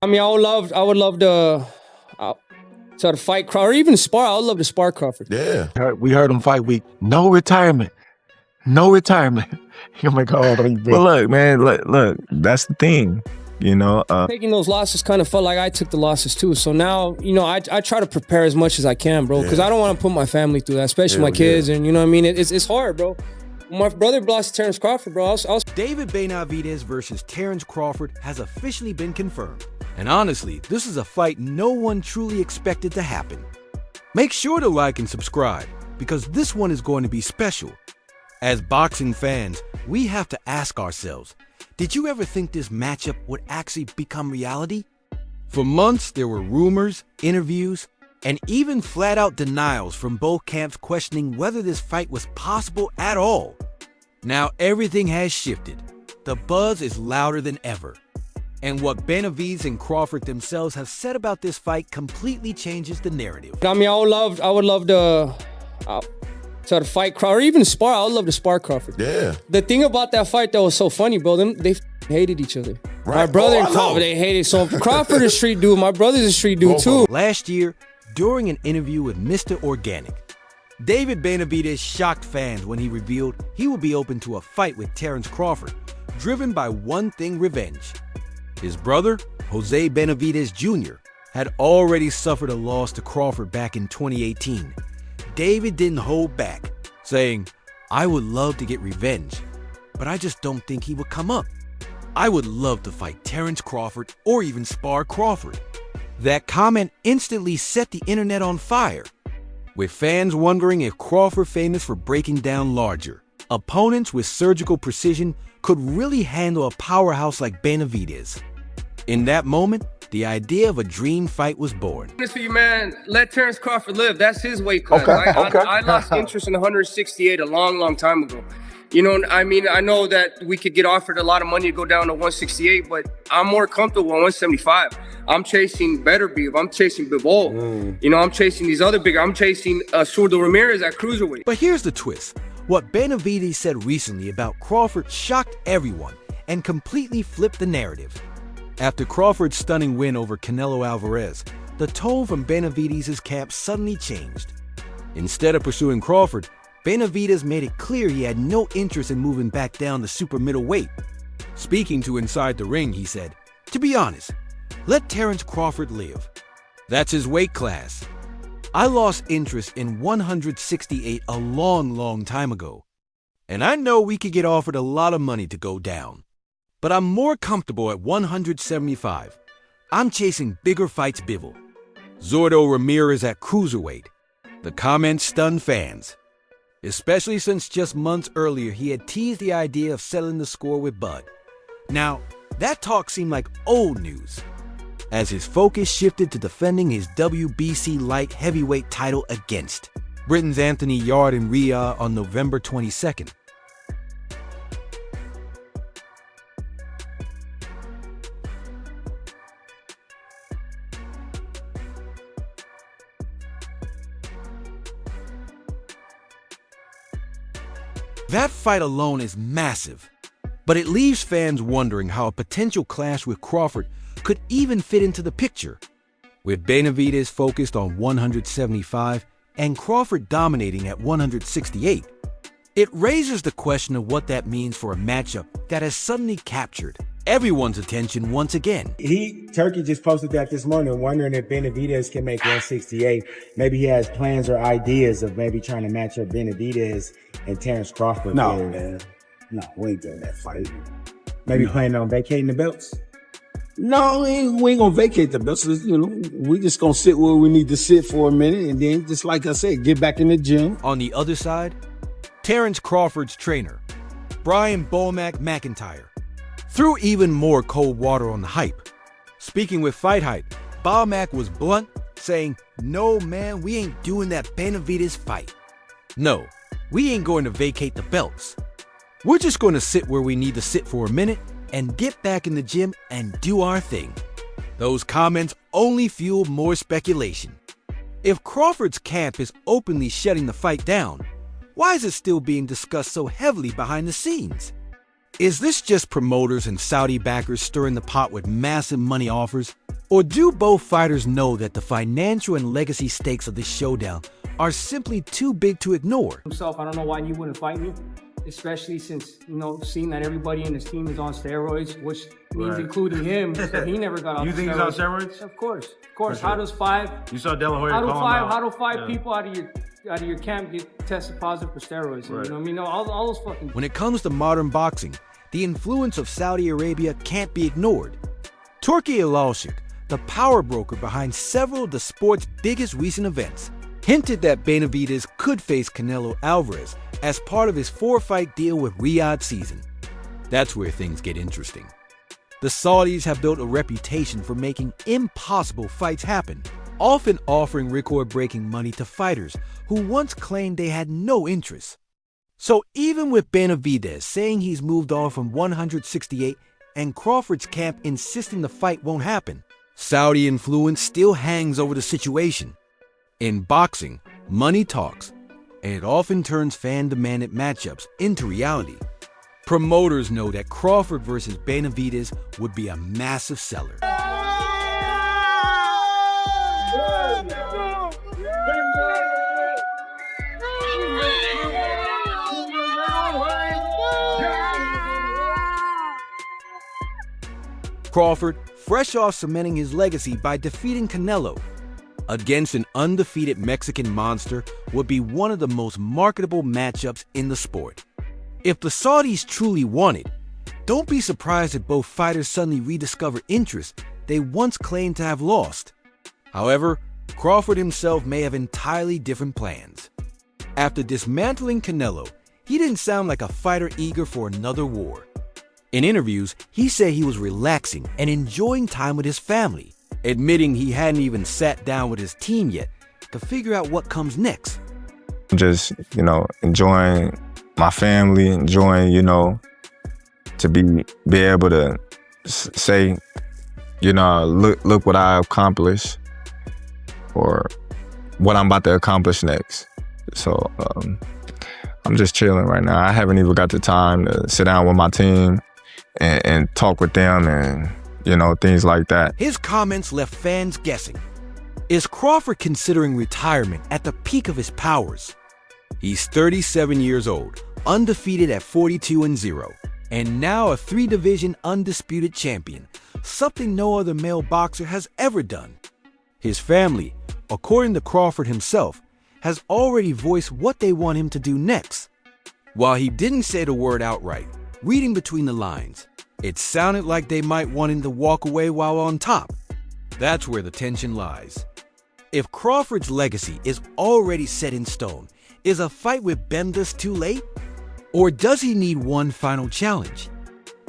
I mean, I would love to fight Crawford, or even spar. I would love to spar Crawford. Yeah. We heard him fight week. No retirement. No retirement. Oh my God. Well, look, man, look, that's the thing. You know, Taking those losses kind of felt like I took the losses too. So now, you know, I try to prepare as much as I can, bro, because I don't want to put my family through that, especially my kids. And you know what I mean? It's hard, bro. My brother lost to Terence Crawford, bro. David Benavidez versus Terence Crawford has officially been confirmed. And honestly, this is a fight no one truly expected to happen. Make sure to like and subscribe, because this one is going to be special. As boxing fans, we have to ask ourselves, did you ever think this matchup would actually become reality? For months, there were rumors, interviews, and even flat-out denials from both camps questioning whether this fight was possible at all. Now everything has shifted. The buzz is louder than ever. And what Benavidez and Crawford themselves have said about this fight completely changes the narrative. I mean, I would love to fight Crawford, or even spar. I would love to spar Crawford. Yeah. The thing about that fight that was so funny, bro, they hated each other. Right. My brother Oh, and I know. Crawford, they hated. So Crawford is a street dude. My brother's a street dude too. Last year, during an interview with Mr. Organic, David Benavidez shocked fans when he revealed he would be open to a fight with Terence Crawford, driven by one thing: revenge. His brother, Jose Benavidez Jr., had already suffered a loss to Crawford back in 2018. David didn't hold back, saying, "I would love to get revenge, but I just don't think he would come up. I would love to fight Terence Crawford or even spar Crawford." That comment instantly set the internet on fire, with fans wondering if Crawford, famous for breaking down larger opponents with surgical precision, could really handle a powerhouse like Benavidez. In that moment, the idea of a dream fight was born. Honest with you, man, let Terence Crawford live. That's his weight class. I lost interest in 168 a long time ago. You know, I mean, I know that we could get offered a lot of money to go down to 168, but I'm more comfortable at 175. I'm chasing better beef. I'm chasing Bivol. You know, I'm chasing these other big. I'm chasing Zurdo Ramirez at cruiserweight. But here's the twist. What Benavidez said recently about Crawford shocked everyone and completely flipped the narrative. After Crawford's stunning win over Canelo Alvarez, the tone from Benavidez's camp suddenly changed. Instead of pursuing Crawford, Benavidez made it clear he had no interest in moving back down to super middleweight. Speaking to Inside the Ring, he said, "To be honest, let Terence Crawford live. That's his weight class. I lost interest in 168 a long time ago. And I know we could get offered a lot of money to go down. But I'm more comfortable at 175. I'm chasing bigger fights, Bivol. Zurdo Ramirez at cruiserweight." The comments stunned fans, especially since just months earlier he had teased the idea of settling the score with Bud. Now, that talk seemed like old news, as his focus shifted to defending his WBC light heavyweight title against Britain's Anthony Yarde in Riyadh on November 22nd. That fight alone is massive, but it leaves fans wondering how a potential clash with Crawford could even fit into the picture. With Benavidez focused on 175 and Crawford dominating at 168, it raises the question of what that means for a matchup that has suddenly captured everyone's attention once again. Turkey just posted that this morning, wondering if Benavidez can make 168. Maybe he has plans or ideas of maybe trying to match up Benavidez and Terence Crawford. No, man. No, we ain't doing that fight. Maybe planning on vacating the belts. No, we ain't gonna vacate the belts. You know, we just gonna sit where we need to sit for a minute, and then, just like I said, get back in the gym. On the other side, Terence Crawford's trainer, Brian Bomac McIntyre, threw even more cold water on the hype. Speaking with Fight Hype, Bomac was blunt, saying, "No, man, we ain't doing that Benavidez fight. No, we ain't going to vacate the belts. We're just going to sit where we need to sit for a minute and get back in the gym and do our thing." Those comments only fueled more speculation. If Crawford's camp is openly shutting the fight down, why is it still being discussed so heavily behind the scenes? Is this just promoters and Saudi backers stirring the pot with massive money offers? Or do both fighters know that the financial and legacy stakes of this showdown are simply too big to ignore? Himself, I don't know why he wouldn't fight me, especially since, seeing that everybody in his team is on steroids, which means including him, so he never got off You think he's on steroids? Of course. Sure. How does five people out of your camp get tested positive for steroids? Right. You know what I mean? All those fucking... When it comes to modern boxing, the influence of Saudi Arabia can't be ignored. Turki Al-Alshik, the power broker behind several of the sport's biggest recent events, hinted that Benavidez could face Canelo Alvarez as part of his 4-fight deal with Riyadh season. That's where things get interesting. The Saudis have built a reputation for making impossible fights happen, often offering record-breaking money to fighters who once claimed they had no interest. So even with Benavidez saying he's moved on from 168 and Crawford's camp insisting the fight won't happen, Saudi influence still hangs over the situation. In boxing, money talks, and it often turns fan-demanded matchups into reality. Promoters know that Crawford versus Benavidez would be a massive seller. Crawford, fresh off cementing his legacy by defeating Canelo, against an undefeated Mexican monster would be one of the most marketable matchups in the sport. If the Saudis truly want it, don't be surprised if both fighters suddenly rediscover interest they once claimed to have lost. However, Crawford himself may have entirely different plans. After dismantling Canelo, he didn't sound like a fighter eager for another war. In interviews, he said he was relaxing and enjoying time with his family, admitting he hadn't even sat down with his team yet to figure out what comes next. Just, enjoying my family, enjoying, to be able to say, look what I accomplished or what I'm about to accomplish next. So I'm just chilling right now. I haven't even got the time to sit down with my team and talk with them and, things like that. His comments left fans guessing. Is Crawford considering retirement at the peak of his powers? He's 37 years old, undefeated at 42-0, and now a 3-division undisputed champion, something no other male boxer has ever done. His family, according to Crawford himself, has already voiced what they want him to do next. While he didn't say the word outright, reading between the lines, it sounded like they might want him to walk away while on top. That's where the tension lies. If Crawford's legacy is already set in stone, is a fight with Benavidez too late? Or does he need one final challenge?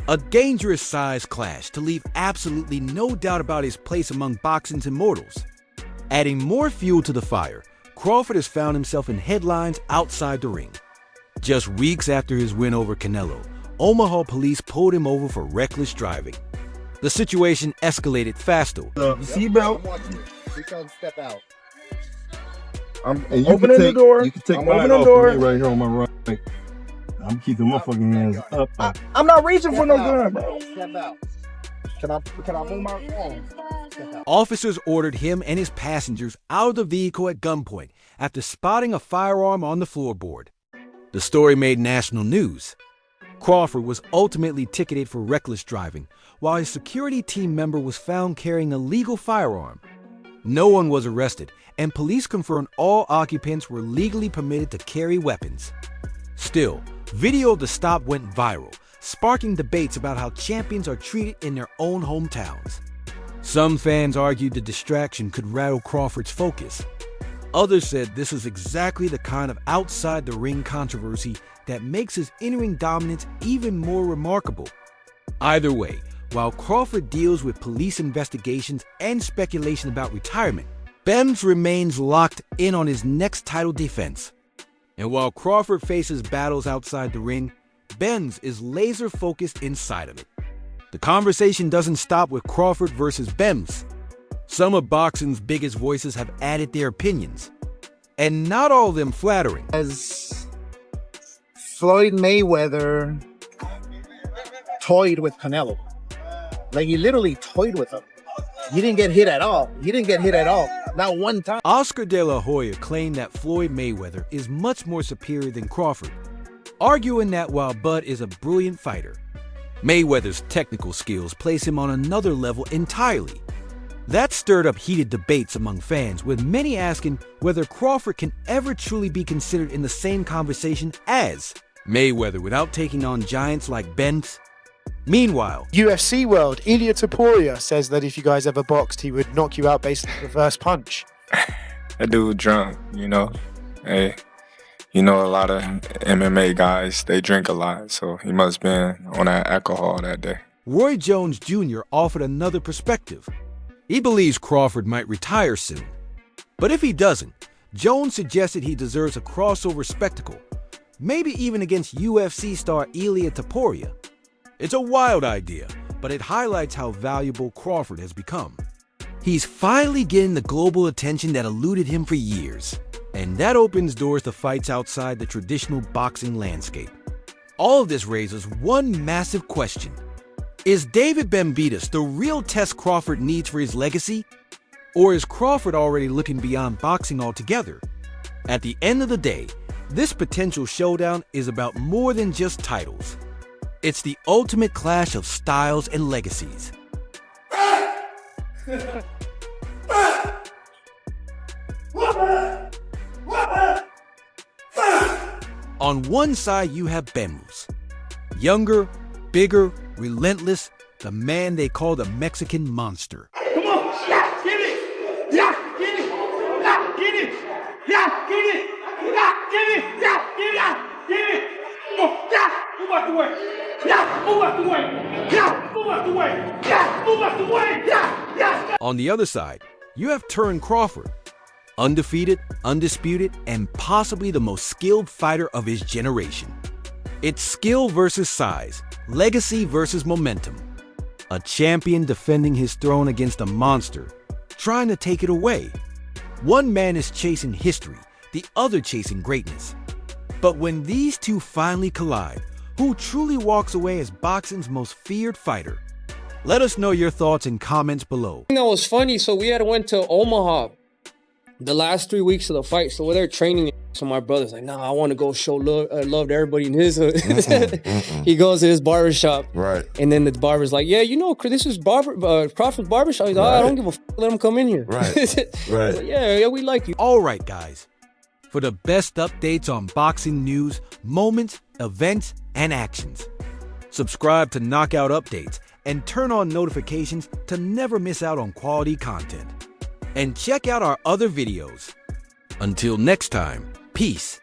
A dangerous size clash to leave absolutely no doubt about his place among boxing's immortals. Adding more fuel to the fire, Crawford has found himself in headlines outside the ring. Just weeks after his win over Canelo, Omaha police pulled him over for reckless driving. The situation escalated fast though. Seatbelt. Step out. I'm opening the door. You can take mine off of me right here on my right. I'm keeping my fucking hands up. I'm not reaching for no gun, bro. Step out. Can I move my phone? Officers ordered him and his passengers out of the vehicle at gunpoint after spotting a firearm on the floorboard. The story made national news. Crawford was ultimately ticketed for reckless driving, while his security team member was found carrying a legal firearm. No one was arrested, and police confirmed all occupants were legally permitted to carry weapons. Still, video of the stop went viral, sparking debates about how champions are treated in their own hometowns. Some fans argued the distraction could rattle Crawford's focus. Others said this is exactly the kind of outside-the-ring controversy that makes his in-ring dominance even more remarkable. Either way, while Crawford deals with police investigations and speculation about retirement, Bems remains locked in on his next title defense. And while Crawford faces battles outside the ring, Bems is laser-focused inside of it. The conversation doesn't stop with Crawford versus Bems. Some of boxing's biggest voices have added their opinions, and not all of them flattering. As Floyd Mayweather toyed with Canelo. Like, he literally toyed with him. He didn't get hit at all. He didn't get hit at all. Not one time. Oscar De La Hoya claimed that Floyd Mayweather is much more superior than Crawford, arguing that while Bud is a brilliant fighter, Mayweather's technical skills place him on another level entirely. That stirred up heated debates among fans, with many asking whether Crawford can ever truly be considered in the same conversation as Mayweather without taking on giants like Benz. Meanwhile, UFC world, Ilia Topuria says that if you guys ever boxed, he would knock you out based on the first punch. That dude drunk, you know. Hey, you know, a lot of MMA guys, they drink a lot, so he must have been on that alcohol that day. Roy Jones Jr. offered another perspective. He believes Crawford might retire soon. But if he doesn't, Jones suggested he deserves a crossover spectacle, maybe even against UFC star Ilia Topuria. It's a wild idea, but it highlights how valuable Crawford has become. He's finally getting the global attention that eluded him for years, and that opens doors to fights outside the traditional boxing landscape. All of this raises one massive question. Is David Benavidez the real test Crawford needs for his legacy? Or is Crawford already looking beyond boxing altogether? At the end of the day, this potential showdown is about more than just titles. It's the ultimate clash of styles and legacies. On one side, you have Benrus. Younger, bigger, relentless, the man they call the Mexican Monster. Come on, yeah, get it, yeah, get it, yeah, get it, yeah, get it, yeah, get it, yeah, get it, get it. Oh, yeah, move out the way. Yeah, move out the way. Yeah, move out the way. Yeah, move out the way. Yeah, yeah. On the other side, you have Terence Crawford, undefeated, undisputed, and possibly the most skilled fighter of his generation. It's skill versus size, legacy versus momentum. A champion defending his throne against a monster, trying to take it away. One man is chasing history, the other chasing greatness. But when these two finally collide, who truly walks away as boxing's most feared fighter? Let us know your thoughts in comments below. That was funny. So we had went to Omaha the last 3 weeks of the fight. So we're there training. So my brother's like, nah, I want to go show love to everybody in his hood. He goes to his barbershop. Right. And then the barber's like, yeah, you know, this is Crawford's barbershop. He's like, I don't give a let him come in here. Right. Right. Like, yeah, we like you. All right, guys. For the best updates on boxing news, moments, events, and actions, subscribe to Knockout Updates and turn on notifications to never miss out on quality content. And check out our other videos. Until next time, peace.